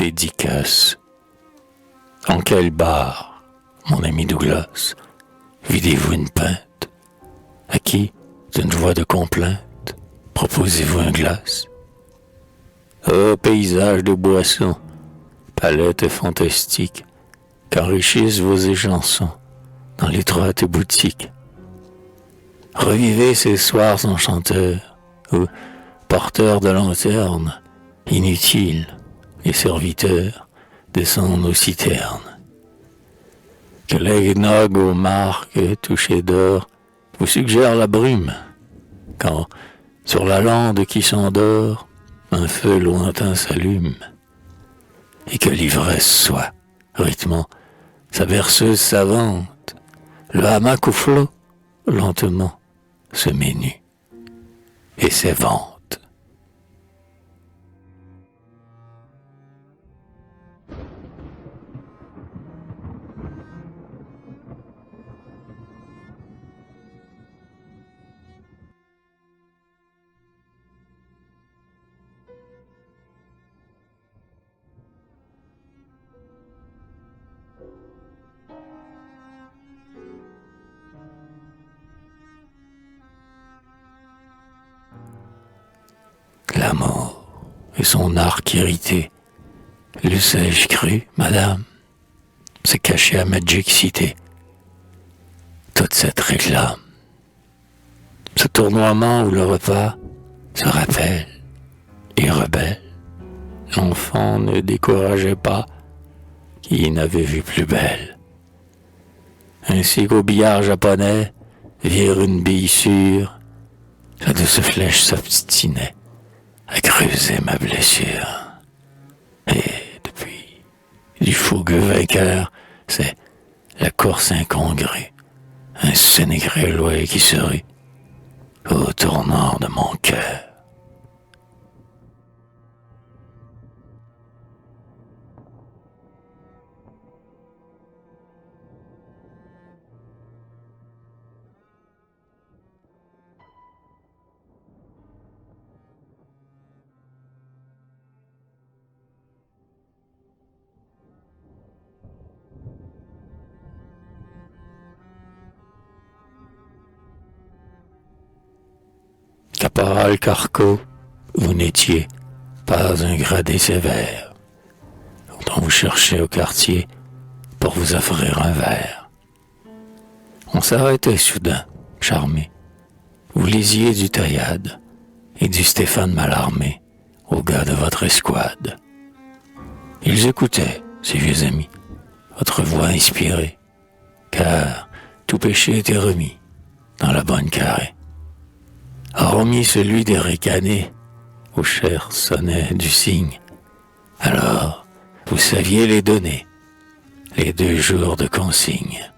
dédicace. En quel bar, mon ami Douglas, videz-vous une pinte? À qui, d'une voix de complainte, proposez-vous un glace? Oh, paysage de boissons, palette fantastique, qu'enrichissent vos échansons dans l'étroite boutique. Revivez ces soirs enchanteurs, où, porteurs de lanternes, inutiles, les serviteurs descendent aux citernes. Que l'eggnog aux marques touchées d'or vous suggère la brume, quand, sur la lande qui s'endort, un feu lointain s'allume, et que l'ivresse soit, rythmant, sa berceuse savante, le hamac au flot, lentement, se met nu, et s'évente. La mort et son arc irrité, l'eussé-je cru, madame, c'est caché à Magic City. Toute cette réclame, ce tournoiement où le repas se rappelle et rebelle, l'enfant ne décourageait pas qui n'avait vu plus belle. Ainsi qu'au billard japonais, vire une bille sûre, la douce flèche s'obstinait à creuser ma blessure. Et depuis, du fougueux vainqueur, c'est la course incongrue, un sénégré qui se rue au tournant de mon cœur. Caporal Carco, vous n'étiez pas un gradé sévère, dont vous cherchez au quartier pour vous offrir un verre. On s'arrêtait soudain, charmé. Vous lisiez du Taillade et du Stéphane Mallarmé aux gars de votre escouade. Ils écoutaient, ces vieux amis, votre voix inspirée, car tout péché était remis dans la bonne carrée. Hormis celui des ricanés, où cher sonnait du cygne. Alors, vous saviez les donner, les 2 jours de consigne.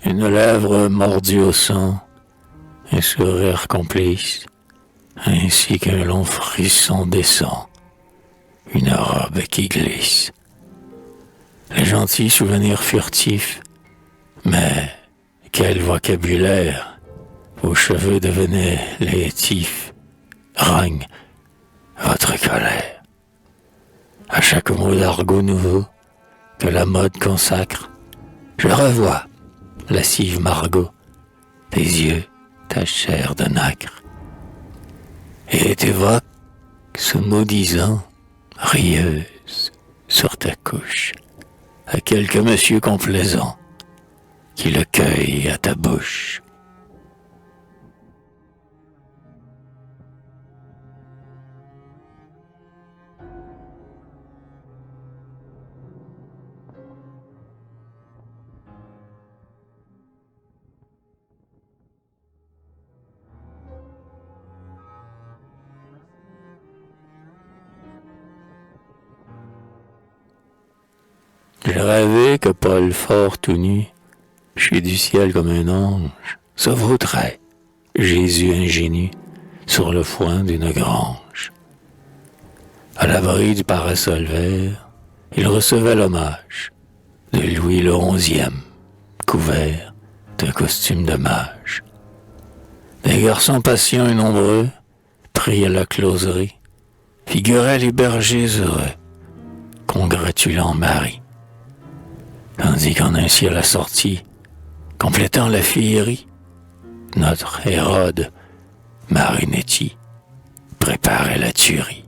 Une lèvre mordue au sang, un sourire complice, ainsi qu'un long frisson descend, une robe qui glisse. Les gentils souvenirs furtifs, mais quel vocabulaire, vos cheveux devenaient létifs, rogne votre colère. À chaque mot d'argot nouveau que la mode consacre, je revois lascive Margot, tes yeux, ta chair de nacre, et t'évoque ce maudisant, rieuse, sur ta couche, à quelque monsieur complaisant qui le cueille à ta bouche. J'ai rêvé que Paul fort tout nu, chier du ciel comme un ange, se vautrait, Jésus ingénu, sur le foin d'une grange. À l'abri du parasol vert, il recevait l'hommage de Louis le XIe, couvert d'un costume de mage. Des garçons patients et nombreux, pris à la closerie, figuraient les bergers heureux, congratulant Marie. Tandis qu'en ainsi à la sortie, complétant la féerie, notre Hérode Marinetti préparait la tuerie.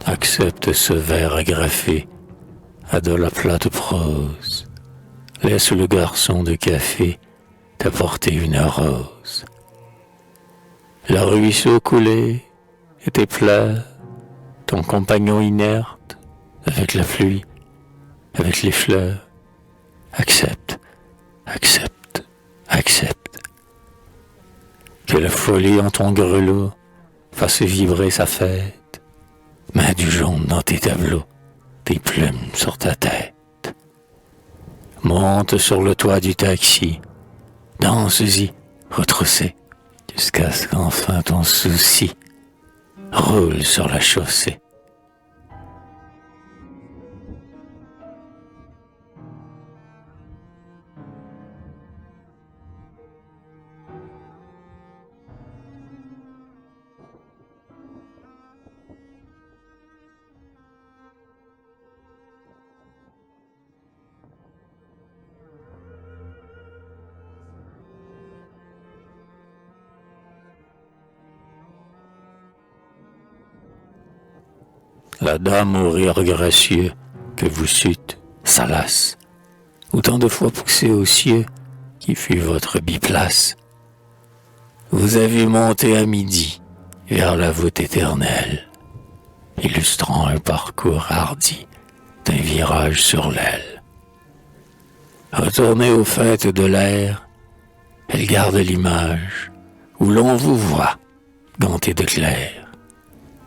Accepte ce vers agrafé à de la plate prose. Laisse le garçon de café t'apporter une rose. Le ruisseau coulé était plat, ton compagnon inerte, avec la pluie, avec les fleurs. Accepte, accepte, accepte. Que la folie en ton grelot fasse vibrer sa fête. Mets du jaune dans tes tableaux, tes plumes sur ta tête. Monte sur le toit du taxi, danse-y, retroussé, jusqu'à ce qu'enfin ton souci roule sur la chaussée. La dame au rire gracieux que vous sûtes, salace, autant de fois poussé aux cieux qui fut votre biplace. Vous avez monté à midi vers la voûte éternelle, illustrant un parcours hardi d'un virage sur l'aile. Retournez aux fêtes de l'air, elle garde l'image où l'on vous voit, ganté de clair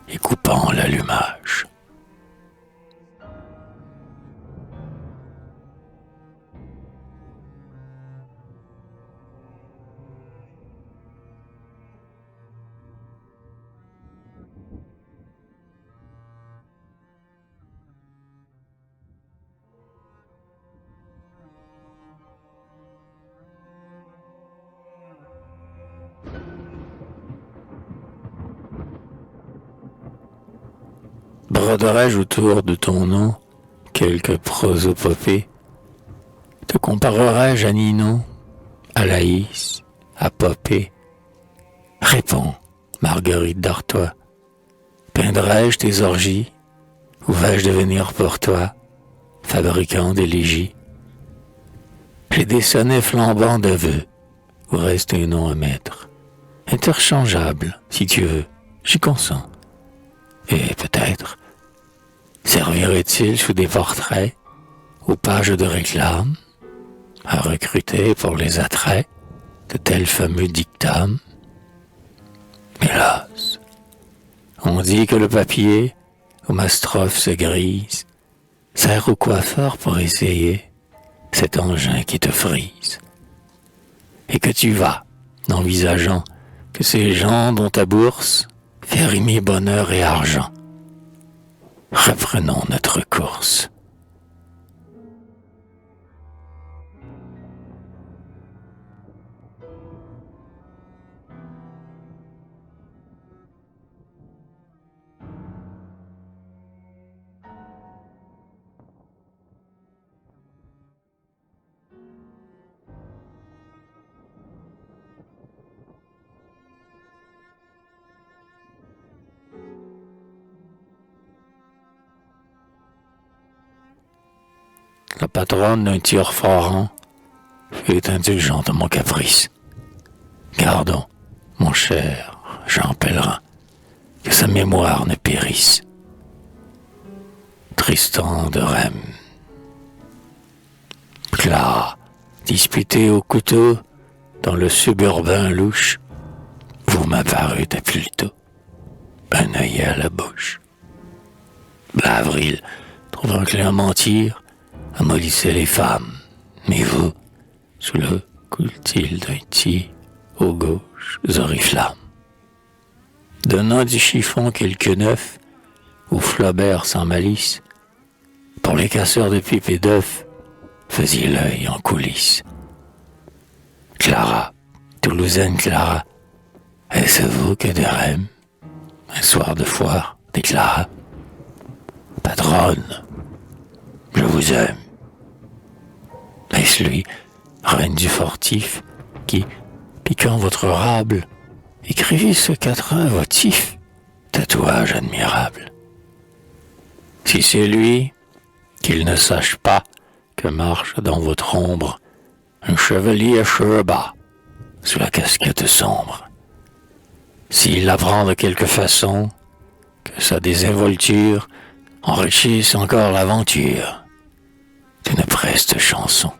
et coupant l'allumage. Broderai-je autour de ton nom quelques prosopopées? Te comparerai-je à Ninon, à Laïs, à Popée? Réponds, Marguerite d'Artois. Peindrai-je tes orgies, ou vais-je devenir pour toi fabricant d'élégies? J'ai des sonnets flambants de vœux, où reste un nom à mettre. Interchangeable, si tu veux, j'y consens. Et peut-être servirait-il sous des portraits, aux pages de réclame, à recruter pour les attraits de tels fameux dictames? Hélas, on dit que le papier, où ma strophe se grise, sert au coiffeur pour essayer cet engin qui te frise. Et que tu vas, envisageant que ces gens dont ta bourse fait rimer bonheur et argent. Reprenons notre course. La patronne d'un tiers forain fut indulgente à mon caprice. Gardons, mon cher Jean Pèlerin, que sa mémoire ne périsse. Tristan de Rème. Clara, disputée au couteau dans le suburbain louche, vous m'apparûtes plutôt un œil à la bouche. L'avril, trouvant que mentir, amollissait les femmes, mais vous, sous le coutil d'un tir, aux gauches oriflammes. Donnant du chiffon quelque neuf, ou Flaubert sans malice, pour les casseurs de pipes et d'œufs, faisiez l'œil en coulisses. Clara, Toulousaine Clara, est-ce vous que de Rème, un soir de foire, déclara: Patronne, je vous aime. Est-ce lui, reine du fortif, qui, piquant votre rable, écrivit ce quatrain votif, tatouage admirable? Si c'est lui, qu'il ne sache pas que marche dans votre ombre un chevalier à cheveux bas, sous la casquette sombre. S'il apprend de quelque façon que sa désinvolture enrichisse encore l'aventure d'une preste chanson.